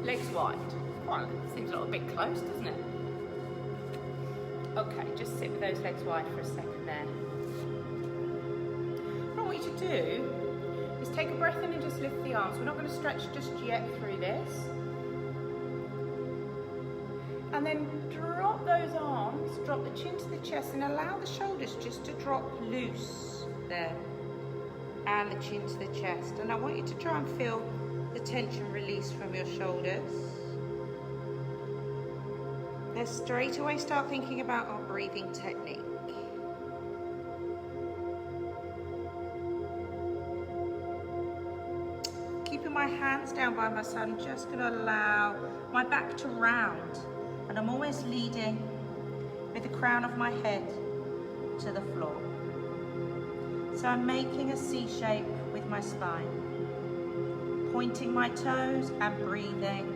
legs wide. Well, seems a little bit close, doesn't it? Okay, just sit with those legs wide for a second there. What I want you to do is take a breath in and just lift the arms. We're not going to stretch just yet through this. And then drop those arms, drop the chin to the chest, and allow the shoulders just to drop loose there. And the chin to the chest. And I want you to try and feel the tension release from your shoulders. Let's straight away start thinking about our breathing technique. Keeping my hands down by my side, I'm just going to allow my back to round, and I'm always leading with the crown of my head to the floor. So I'm making a C shape with my spine, pointing my toes and breathing.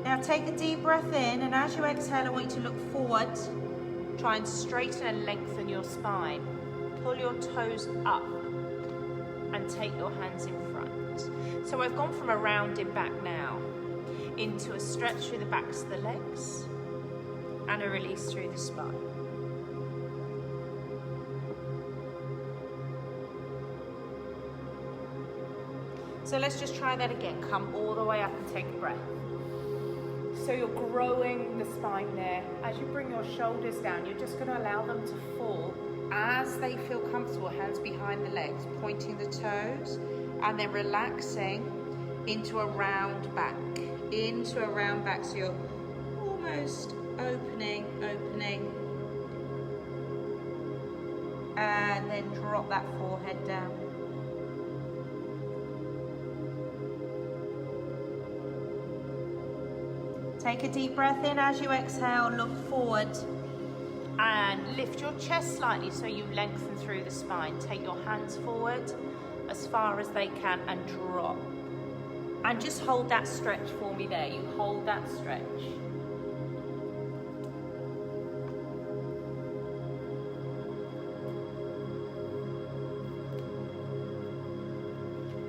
Now take a deep breath in, and as you exhale, I want you to look forward. Try and straighten and lengthen your spine. Pull your toes up and take your hands in front. So I've gone from a rounding back now into a stretch through the backs of the legs and a release through the spine. So let's just try that again. Come all the way up and take a breath. So you're growing the spine there. As you bring your shoulders down, you're just going to allow them to fall as they feel comfortable, hands behind the legs, pointing the toes, and then relaxing into a round back, so you're almost opening, and then drop that forehead down. Take a deep breath in. As you exhale, look forward and lift your chest slightly so you lengthen through the spine. Take your hands forward as far as they can and drop. And just hold that stretch for me there. You hold that stretch.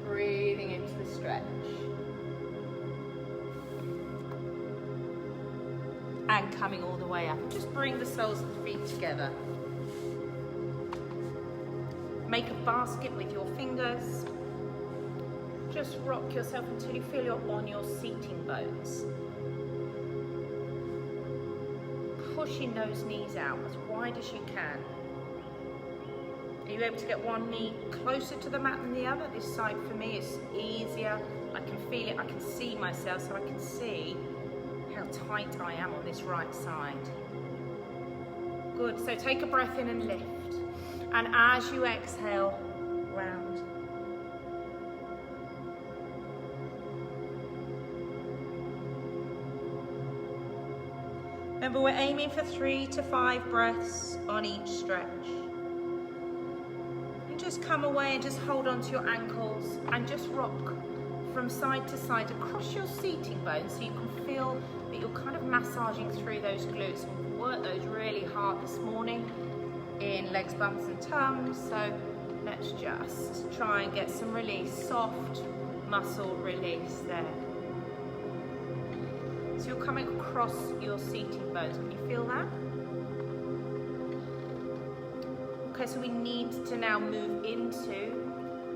Breathing into the stretch. And coming all the way up. Just bring the soles of the feet together. Make a basket with your fingers. Just rock yourself until you feel you're on your seating bones. Pushing those knees out as wide as you can. Are you able to get one knee closer to the mat than the other? This side for me is easier. I can feel it, I can see myself, so I can see how tight I am on this right side. Good, so take a breath in and lift. And as you exhale, round. Remember, we're aiming for 3 to 5 breaths on each stretch. And just come away and just hold on to your ankles and just rock from side to side across your seating bones so you can feel that you're kind of massaging through those glutes. We've worked those really hard this morning in legs, bums and tums, so let's just try and get some release, soft muscle release there. So you're coming across your seating bones. Can you feel that? Okay, so we need to now move into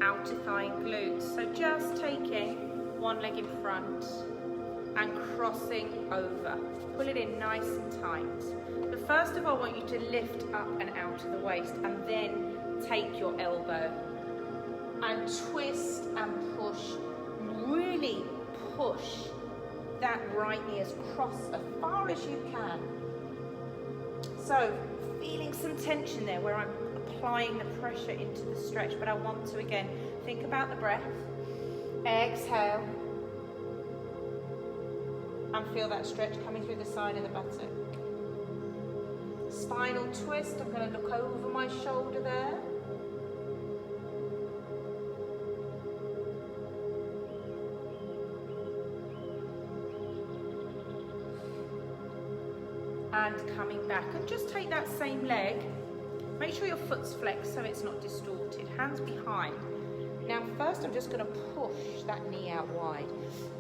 outer thigh and glutes. So just taking one leg in front and crossing over. Pull it in nice and tight. But first of all, I want you to lift up and out of the waist, and then take your elbow and twist and push. Really push that right knee across as far as you can. So feeling some tension there where I'm applying the pressure into the stretch, but I want to again think about the breath. Exhale and feel that stretch coming through the side of the buttock. Spinal twist. I'm going to look over my shoulder there. And coming back, and just take that same leg, make sure your foot's flexed so it's not distorted, hands behind, Now first I'm just going to push that knee out wide.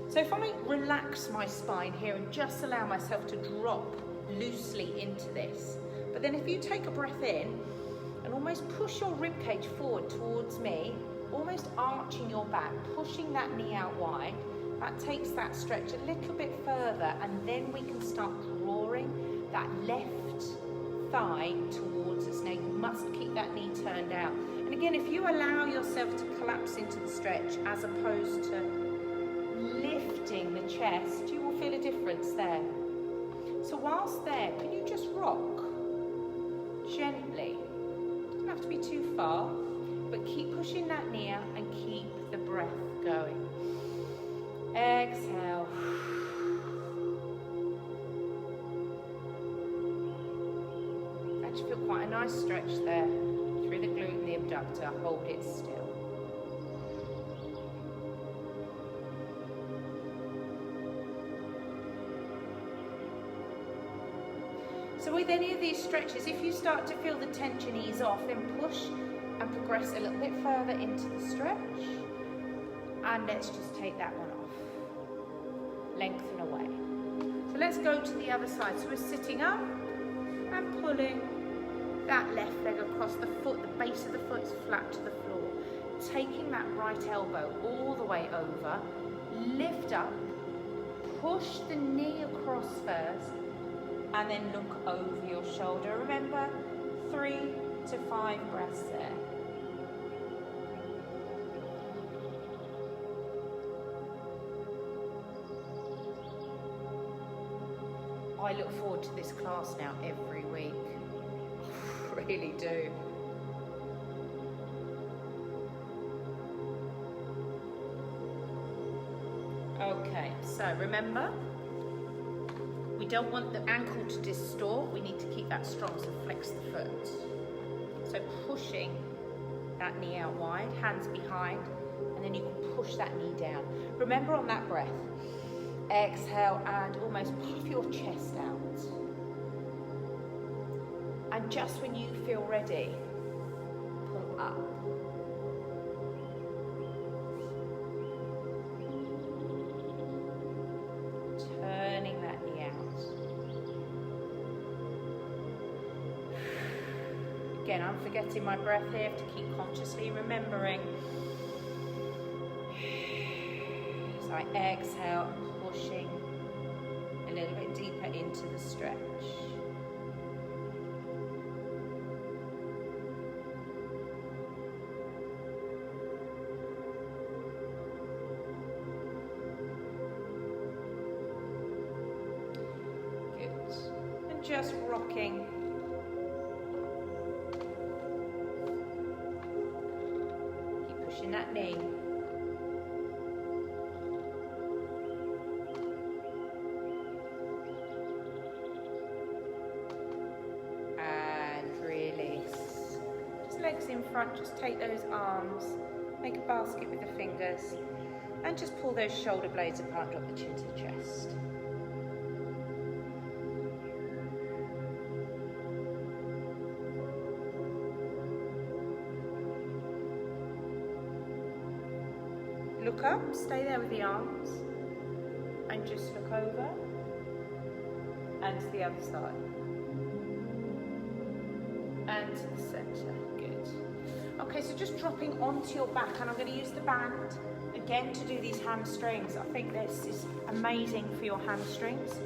So if I relax my spine here and just allow myself to drop loosely into this, but then if you take a breath in and almost push your rib cage forward towards me, almost arching your back, pushing that knee out wide, that takes that stretch a little bit further, and then we can start drawing that left thigh towards us. Now you must keep that knee turned out. And again, if you allow yourself to collapse into the stretch as opposed to lifting the chest, you will feel a difference there. So whilst there, can you just rock gently? Doesn't have to be too far, but keep pushing that knee out and keep the breath going. Exhale. Actually feel quite a nice stretch there through the glute and the abductor. Hold it still. So with any of these stretches, if you start to feel the tension ease off, then push and progress a little bit further into the stretch. And let's just take that one off. Lengthen away. So let's go to the other side. So we're sitting up and pulling that left leg across the foot. The base of the foot is flat to the floor. Taking that right elbow all the way over. Lift up. Push the knee across first. And then look over your shoulder. Remember, 3 to 5 breaths there. I look forward to this class now every week. I really do. Okay, so remember, we don't want the ankle to distort. We need to keep that strong, so flex the foot. So pushing that knee out wide, hands behind, and then you can push that knee down. Remember on that breath, exhale and almost puff your chest out. And just when you feel ready, pull up. Turning that knee out. Again, I'm forgetting my breath here to keep consciously remembering. So I exhale, pushing a little bit deeper into the stretch. Good. And just rocking. Keep pushing that knee. Legs in front, just take those arms, make a basket with the fingers, and just pull those shoulder blades apart, drop the chin to the chest. Look up, stay there with the arms, and just look over, and to the other side. And to the centre, good. Okay, so just dropping onto your back, and I'm going to use the band again to do these hamstrings. I think this is amazing for your hamstrings.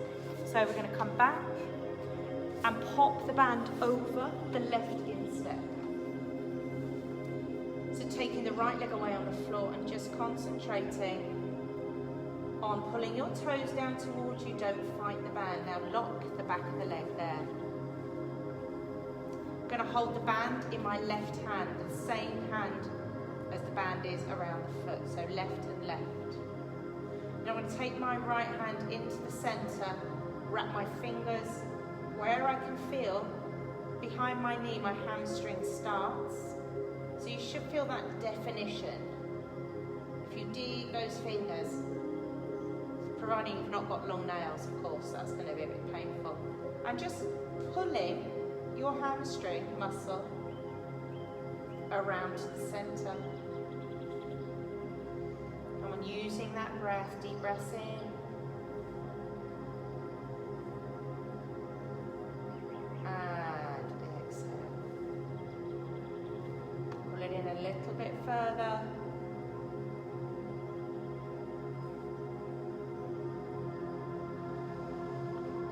So we're going to come back and pop the band over the left instep. So taking the right leg away on the floor and just concentrating on pulling your toes down towards you. Don't fight the band. Now lock the back of the leg there. I'm going to hold the band in my left hand, the same hand as the band is around the foot, so left and left. And I'm going to take my right hand into the centre, wrap my fingers where I can feel behind my knee, my hamstring starts. So you should feel that definition. If you dig those fingers, providing you've not got long nails, of course, that's going to be a bit painful. And just pulling your hamstring muscle around to the centre. using that breath, deep breaths in. And exhale. Pull it in a little bit further.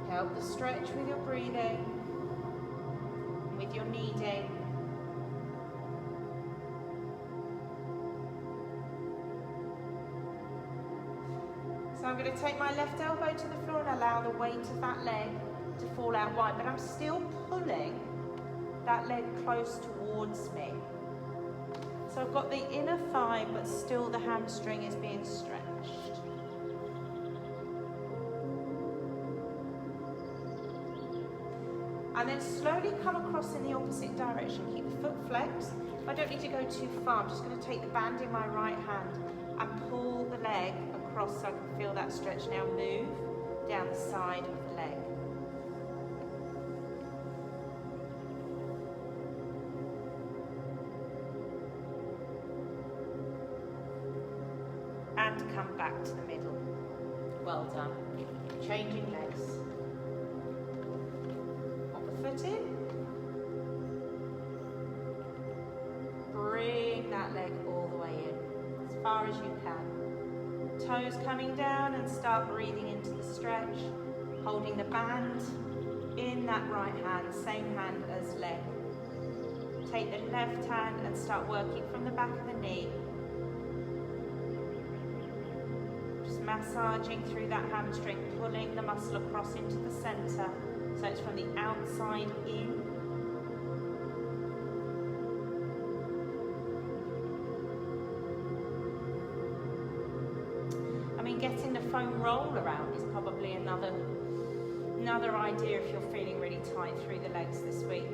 Help the stretch with your breathing, with your kneading. So I'm going to take my left elbow to the floor and allow the weight of that leg to fall out wide, but I'm still pulling that leg close towards me. So I've got the inner thigh, but still the hamstring is being stretched. And then slowly come across in the opposite direction. Keep the foot flexed. I don't need to go too far. I'm just going to take the band in my right hand and pull the leg across so I can feel that stretch. Now move down the side of the leg. And come back to the middle. Well done. Changing legs. Foot in. Bring that leg all the way in, as far as you can. Toes coming down and start breathing into the stretch. Holding the band in that right hand, same hand as leg. Take the left hand and start working from the back of the knee. Just massaging through that hamstring, pulling the muscle across into the center. So it's from the outside in. I mean, getting the foam roll around is probably another idea if you're feeling really tight through the legs this week.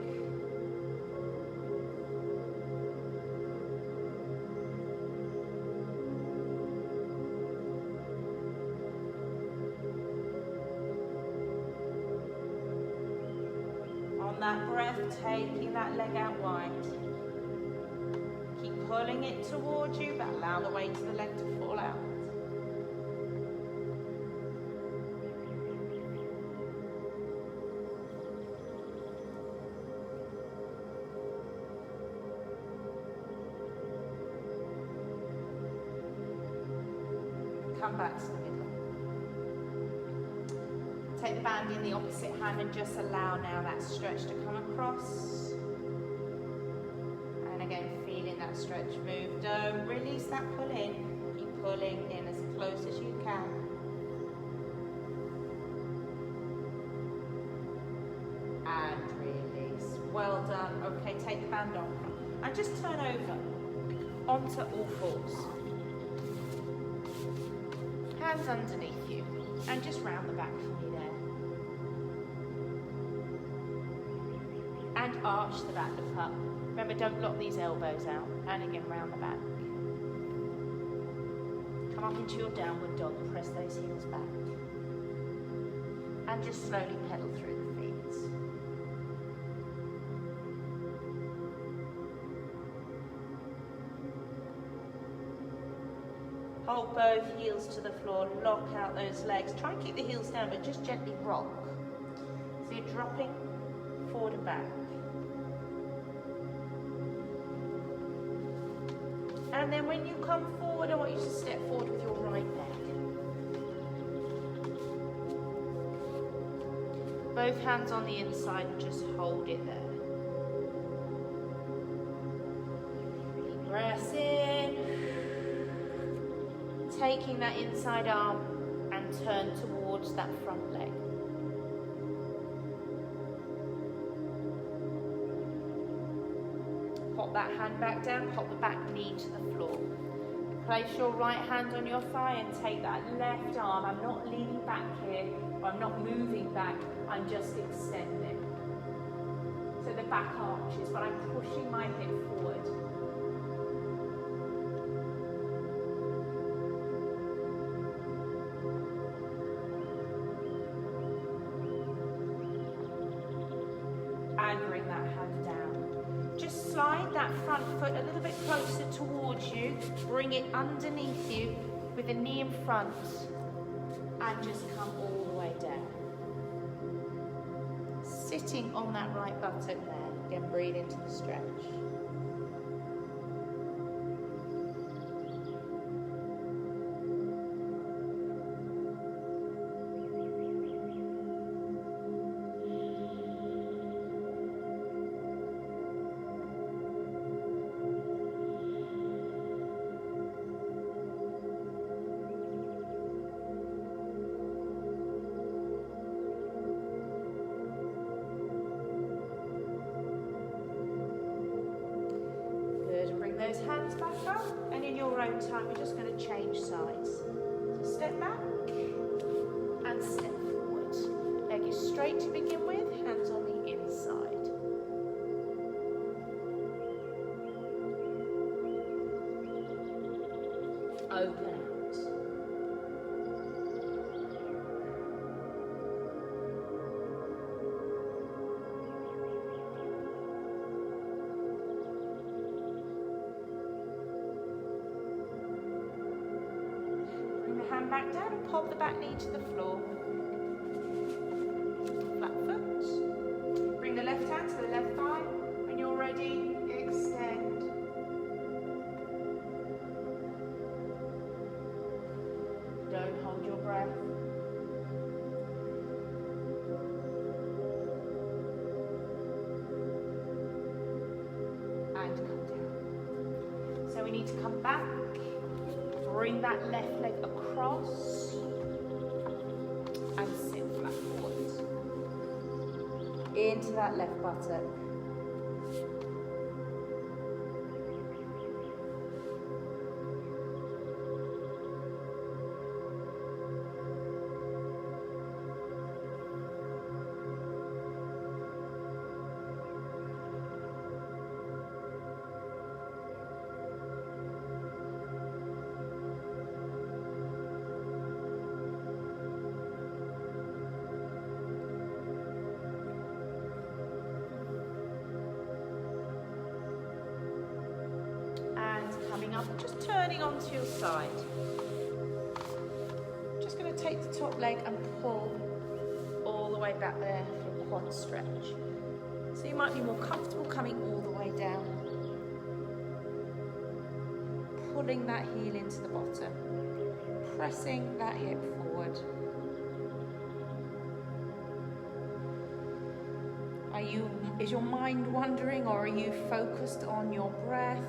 That breath, taking that leg out wide. Keep pulling it towards you, but allow the weight of the leg to fall out. Come back to the middle. Take the band in the opposite hand and just allow now that stretch to come across. And again, feeling that stretch move. Don't release that pull in. Keep pulling in as close as you can. And release. Well done. Okay, take the band off. And just turn over onto all fours. Hands underneath you. And just round the back for me there. And arch the back, look up. Remember, don't lock these elbows out. And again, round the back. Come up into your downward dog, press those heels back. And just slowly pedal through the feet. Hold both heels to the floor, lock out those legs. Try and keep the heels down, but just gently rock. So you're dropping forward and back. And then when you come forward, I want you to step forward with your right leg. Both hands on the inside and just hold it there. Deep breaths in. Taking that inside arm and turn towards that front leg. Pop that hand back down, pop the back knee to the floor. Place your right hand on your thigh and take that left arm. I'm not leaning back here, or I'm not moving back, I'm just extending. So the back arches, but I'm pushing my hip forward. And bring that hand down. Just slide that front foot a little bit closer towards you. Bring it underneath you with the knee in front and just come all the way down. Sitting on that right buttock there. Again, breathe into the stretch. Those hands back up, and in your own time we're just going to change sides. So step back and step forward. Leg is straight to begin with, hands on the inside. Open out. Hand back down and pop the back knee to the floor. Flat foot. Bring the left hand to the left thigh. When you're ready, extend. Don't hold your breath. And come down. So we need to come back. Bring that left leg across and sit flat forward into that left buttock. Coming up and just turning onto your side. Just going to take the top leg and pull all the way back there for a quad stretch. So you might be more comfortable coming all the way down. Pulling that heel into the bottom. Pressing that hip forward. Is your mind wandering, or are you focused on your breath?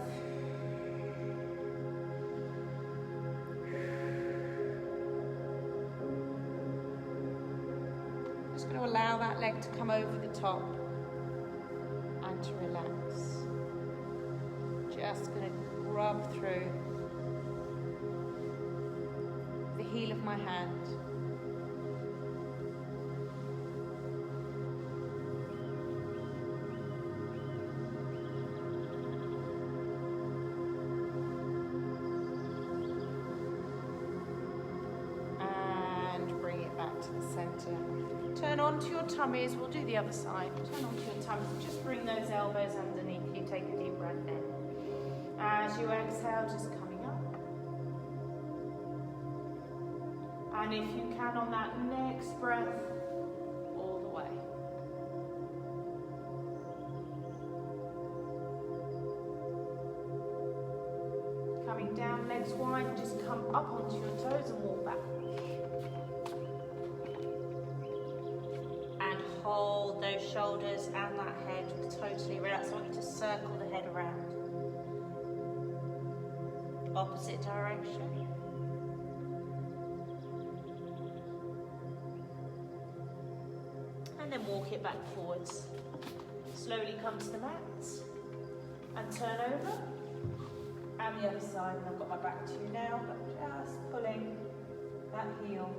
Just going to allow that leg to come over the top and to relax. Just going to rub through the heel of my hand. To the center. Turn onto your tummies. We'll do the other side. Turn onto your tummies and just bring those elbows underneath you. Take a deep breath in. As you exhale, just coming up. And if you can, on that next breath, all the way. Coming down, legs wide, just come up onto your toes and walk back. Hold those shoulders and that head totally relaxed. I want you to circle the head around. Opposite direction. And then walk it back forwards. Slowly come to the mat and turn over. And the other side. And I've got my back to you now, but just pulling that heel.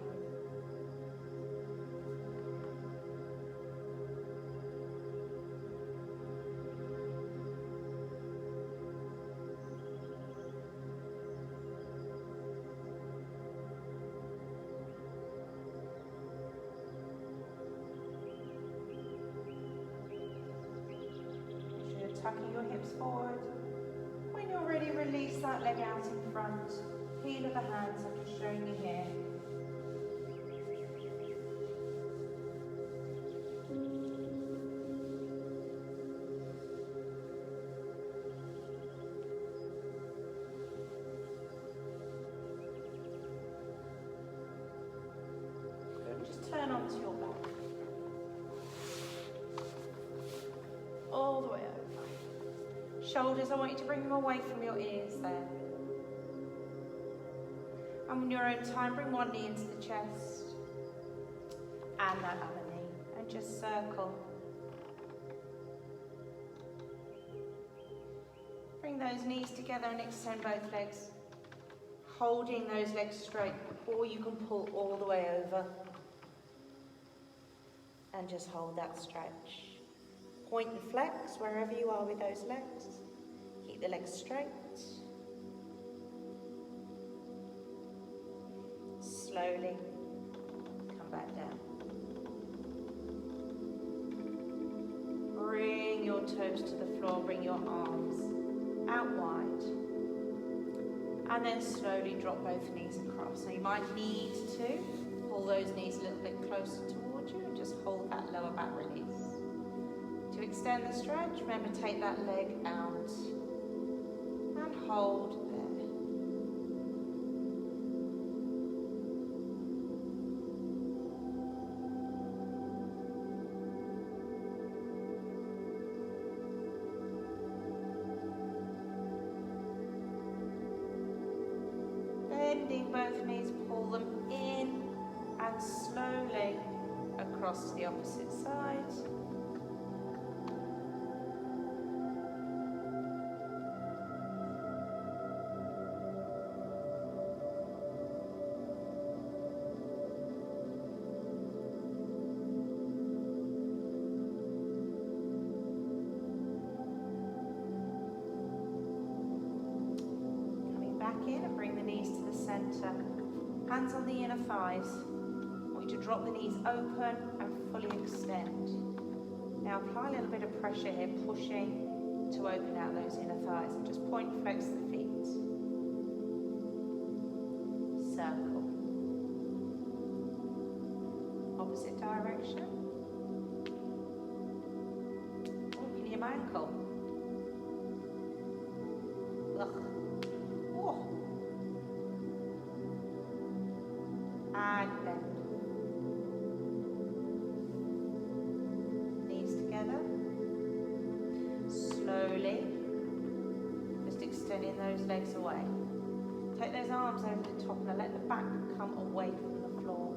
Tucking your hips forward. When you're ready, release that leg out in front. Heel of other hand, so I'm just showing you here. Just turn onto your back. All the way over. Shoulders, I want you to bring them away from your ears there. And on your own time, bring one knee into the chest and that other knee, and just circle. Bring those knees together and extend both legs, holding those legs straight, or you can pull all the way over. And just hold that stretch. Point and flex wherever you are with those legs. Keep the legs straight. Slowly come back down. Bring your toes to the floor, bring your arms out wide. And then slowly drop both knees across. Now you might need to pull those knees a little bit closer towards you and just hold that lower back release. To extend the stretch, remember take that leg out and hold there. Bending both knees, pull them in and slowly across to the opposite side. In and bring the knees to the centre. Hands on the inner thighs. I want you to drop the knees open and fully extend. Now apply a little bit of pressure here, pushing to open out those inner thighs, and just point and flex the feet. Circle. Opposite direction. Open your ankle. Ugh. And bend. Knees together. Slowly, just extending those legs away. Take those arms over the top and let the back come away from the floor.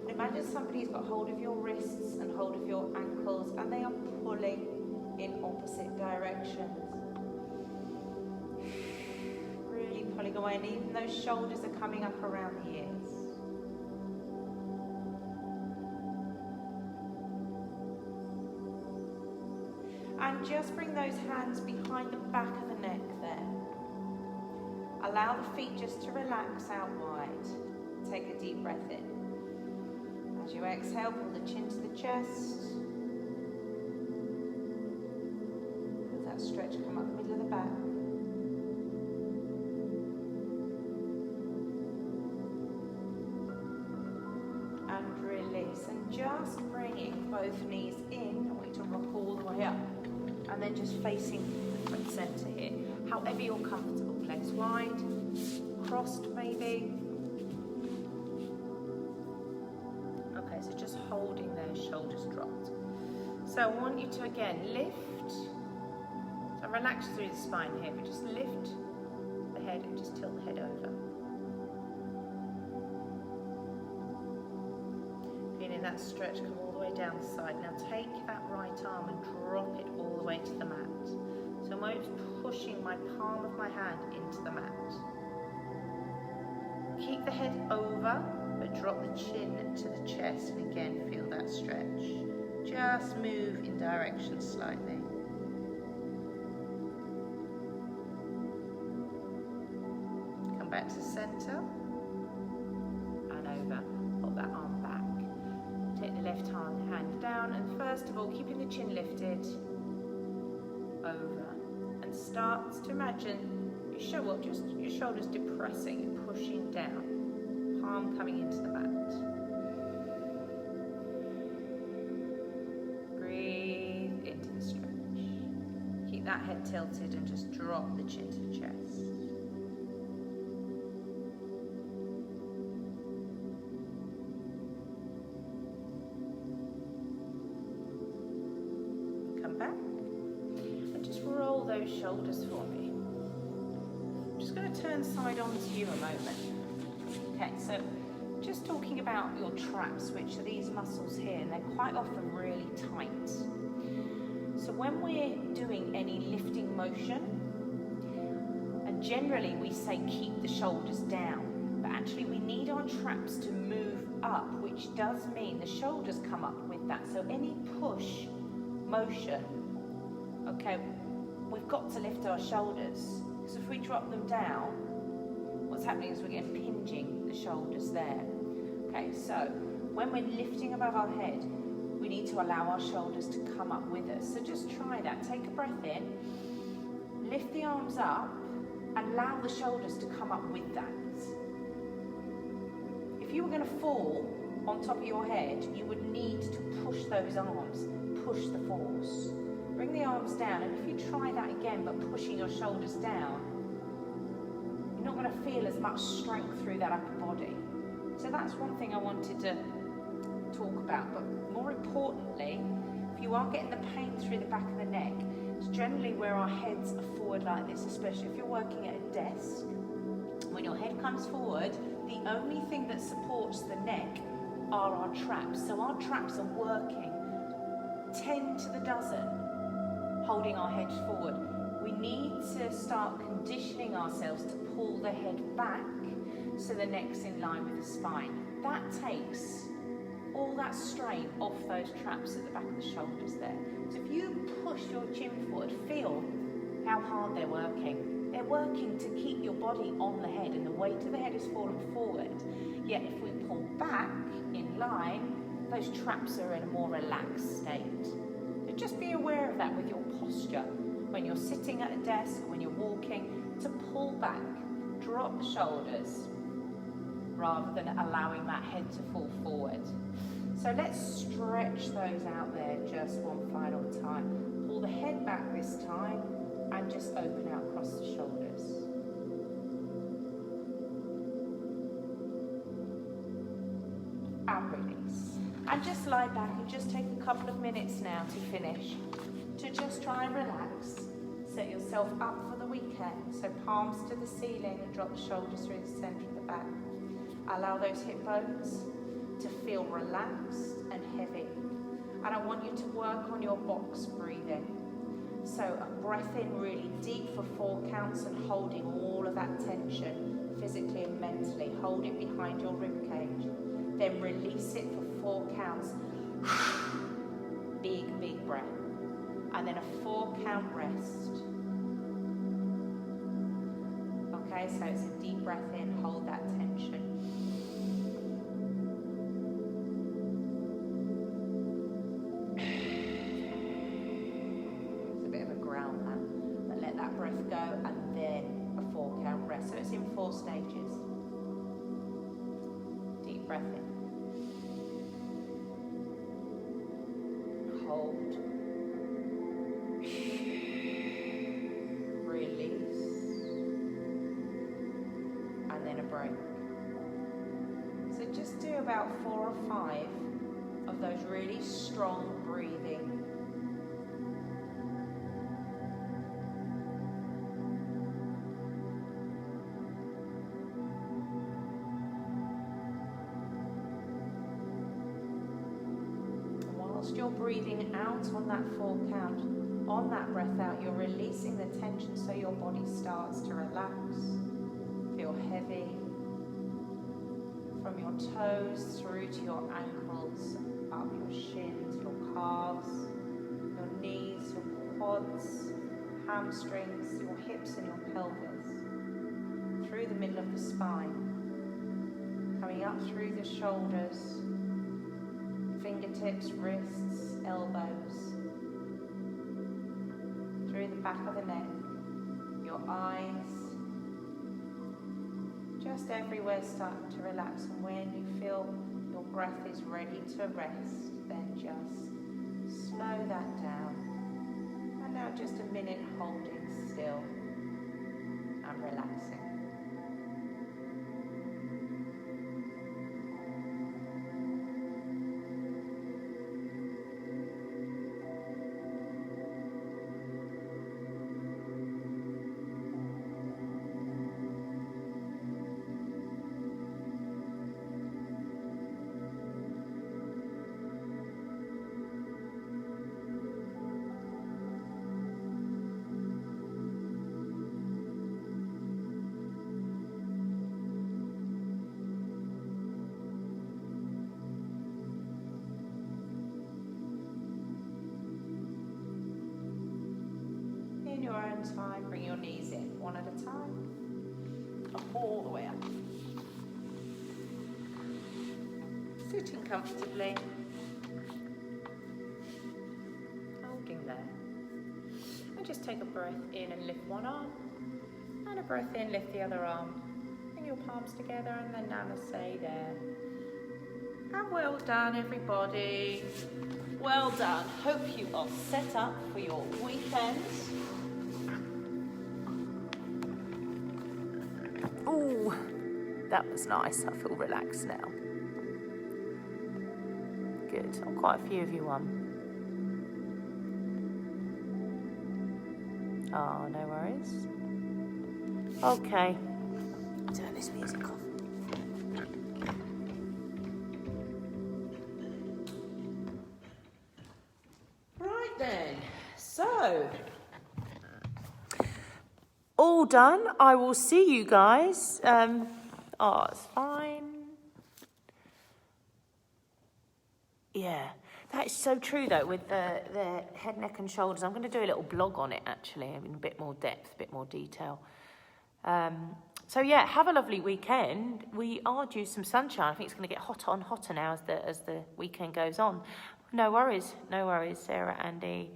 And imagine somebody's got hold of your wrists and hold of your ankles, and they are pulling in opposite directions. Really pulling away, and even those shoulders are coming up around the ears. And just bring those hands behind the back of the neck there. Allow the feet just to relax out wide. Take a deep breath in. As you exhale, pull the chin to the chest. Let that stretch come up the middle of the back. And release. And just bringing both knees in. I want you to rock all the way up. And then just facing the front centre here. However you're comfortable. Legs wide, crossed maybe. Okay, so just holding those shoulders dropped. So I want you to again lift. So relax through the spine here, but just lift the head and just tilt the head over. Feeling that stretch come all the way down the side. Now take that right arm and drop it all the way to the mat. So I'm almost pushing my palm of my hand into the mat. Keep the head over, but drop the chin to the chest, and again feel that stretch. Just move in direction slightly. Come back to center and over. Put that arm back. Take the left hand down, and first of all, keeping the chin lifted, over. And start to imagine your shoulders depressing and pushing down, palm coming into the mat. Breathe into the stretch. Keep that head tilted and just drop the chin to the chest. Come back and just roll those shoulders for me. I'm just going to turn side on to you a moment. Okay, so just talking about your traps, which are these muscles here, and they're quite often really tight. So when we're doing any lifting motion, and generally we say keep the shoulders down, but actually we need our traps to move up, which does mean the shoulders come up with that. So any push motion, okay, we've got to lift our shoulders, because if we drop them down, what's happening is we're getting pinging the shoulders there. Okay, so when we're lifting above our head, we need to allow our shoulders to come up with us. So just try that. Take a breath in, lift the arms up, and allow the shoulders to come up with that. If you were going to fall on top of your head, you would need to push those arms, push the force. Bring the arms down, and if you try that again, but pushing your shoulders down, you're not going to feel as much strength through that upper body. So that's one thing I wanted to talk about, but more importantly, if you are getting the pain through the back of the neck, it's generally where our heads are forward like this, especially if you're working at a desk. When your head comes forward, the only thing that supports the neck are our traps. So our traps are working 10 to the dozen, holding our head forward. We need to start conditioning ourselves to pull the head back so the neck's in line with the spine. That takes all that strain off those traps at the back of the shoulders there. So if you push your chin forward, feel how hard they're working. They're working to keep your body on the head, and the weight of the head is falling forward. Yet if we pull back in line, those traps are in a more relaxed state. So just be aware of that with your posture. When you're sitting at a desk, when you're walking, to pull back, drop the shoulders, rather than allowing that head to fall forward. So let's stretch those out there just one final time. Pull the head back this time and just open out across the shoulders. And release. And just lie back and just take a couple of minutes now to finish. To just try and relax. Set yourself up for the weekend. So palms to the ceiling and drop the shoulders through the centre of the back. Allow those hip bones to feel relaxed and heavy. And I want you to work on your box breathing. So a breath in really deep for 4 counts and holding all of that tension physically and mentally. Hold it behind your rib cage. Then release it for 4 counts. Big, big breath. And then a 4 count rest. Okay, so it's a deep breath in, hold that tension. It's a bit of a growl now, but let that breath go, and then a 4 count rest. So it's in 4 stages. Deep breath in. Hold. Break. So just do about 4 or 5 of those really strong breathing. And whilst you're breathing out on that 4 count, on that breath out, you're releasing the tension so your body starts to relax. Feel heavy from your toes through to your ankles, up your shins, your calves, your knees, your quads, hamstrings, your hips and your pelvis, through the middle of the spine, coming up through the shoulders, fingertips, wrists, elbows, through the back of the neck, your eyes, Just everywhere starting to relax, and when you feel your breath is ready to rest, then just slow that down. And now just a minute holding still and relaxing. In your own time, bring your knees in one at a time, up all the way up. Sitting comfortably, holding there. And just take a breath in and lift one arm, and a breath in, lift the other arm. Bring your palms together and then namaste there. And well done, everybody. Well done. Hope you are set up for your weekend. Ooh, that was nice. I feel relaxed now. Good. Quite a few of you won. Oh, no worries. Okay. Turn this music off. Right then. So, all done. I will see you guys. Oh, it's fine. Yeah, that is so true though, with the head, neck and shoulders. I'm going to do a little blog on it actually, in a bit more depth, a bit more detail. So yeah, have a lovely weekend. We are due some sunshine. I think it's going to get hotter and hotter now as the weekend goes on. No worries, Sarah, Andy,